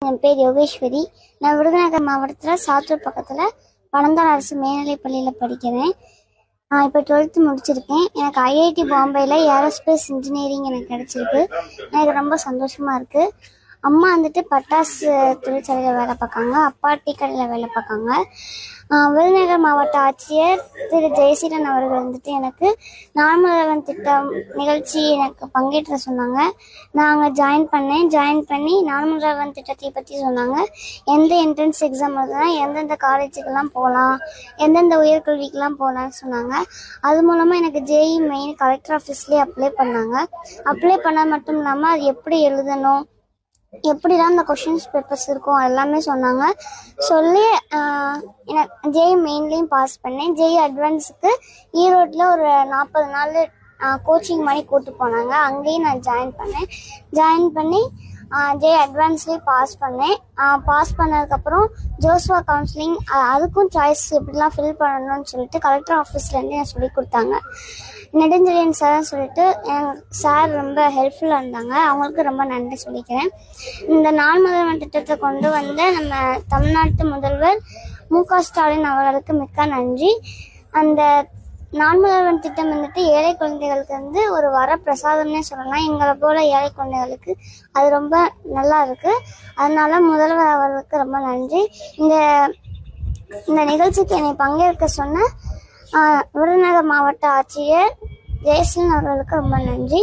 என் பேர் யோகேஸ்வரி. நான் விருதுநகர் மாவட்டத்தில் சாத்தூர் பக்கத்தில் பனந்தாள் அரசு மேல்நிலைப்பள்ளியில் படிக்கிறேன். நான் இப்போ 12th முடிச்சிருக்கேன். எனக்கு ஐஐடி பாம்பேயில் ஏரோஸ்பேஸ் இன்ஜினியரிங் எனக்கு கிடச்சிருக்கு. எனக்கு ரொம்ப சந்தோஷமாக இருக்குது. அம்மா வந்துட்டு பட்டாசு தொழிற்சாலையில் வேலை பார்க்காங்க, அப்பா டீ கடையில் வேலை பார்க்காங்க. விருதுநகர் மாவட்ட ஆட்சியர் திரு ஜெயசீலன் அவர்கள் வந்துட்டு எனக்கு நான்முதல்வன் திட்டம் நிகழ்ச்சி எனக்கு பங்கேற்ற சொன்னாங்க. நான் அங்கே ஜாயின் பண்ணி நான்முதல்வன் திட்டத்தை பற்றி சொன்னாங்க. எந்த என்ட்ரன்ஸ் எக்ஸாம் எழுதுனா எந்தெந்த காலேஜுக்கெல்லாம் போகலாம், எந்தெந்த உயர்கல்விக்கெல்லாம் போகலான்னு சொன்னாங்க. அது மூலமாக எனக்கு ஜேஇ மெயின் கலெக்டர் ஆஃபீஸ்லேயே அப்ளை பண்ணாங்க. அப்ளை பண்ணால் மட்டும் இல்லாமல் அது எப்படி எழுதணும், எப்படிலாம் அந்த கொஷின்ஸ் பேப்பர்ஸ் இருக்கும் எல்லாமே சொன்னாங்க. சொல்லி எனக்கு ஜேஇ மெயின்லேயும் பாஸ் பண்ணேன். ஜேஇ அட்வான்ஸுக்கு ஈரோட்டில் ஒரு 40 நாள் கோச்சிங் மாதிரி கூப்பிட்டு போனாங்க. அங்கேயும் நான் ஜாயின் பண்ணி ஜேஇ அட்வான்ஸ்லேயும் பாஸ் பண்ணேன். பாஸ் பண்ணதுக்கப்புறம் ஜோஸ்வா கவுன்சிலிங் அதுக்கும் சாய்ஸ் எப்படிலாம் ஃபில் பண்ணணும்னு சொல்லிட்டு கலெக்டர் ஆஃபீஸ்லேருந்து எனக்கு சொல்லி கொடுத்தாங்க. நெடுஞ்செழியன் சார்னு சொல்லிட்டு சார் ரொம்ப ஹெல்ப்ஃபுல்லாக இருந்தாங்க. அவங்களுக்கு ரொம்ப நன்றி சொல்லிக்கிறேன். இந்த நான்முதல்வன் திட்டத்தை கொண்டு வந்த நம்ம தமிழ்நாட்டு முதல்வர் மு.க. ஸ்டாலின் அவர்களுக்கு மிக்க நன்றி. அந்த நான்முதல்வன் திட்டம் வந்துட்டு ஏழை குழந்தைகளுக்கு வந்து ஒரு வரப்பிரசாதம்னே சொல்லலாம். எங்களை போல ஏழை குழந்தைகளுக்கு அது ரொம்ப நல்லா இருக்கு. அதனால முதல்வர் அவர்களுக்கு ரொம்ப நன்றி. இந்த நிகழ்ச்சிக்கு என்னை பங்கேற்க சொன்ன விருதுநகர் மாவட்ட ஆட்சியர் ஜெயசீலன் அவர்களுக்கு ரொம்ப நன்றி.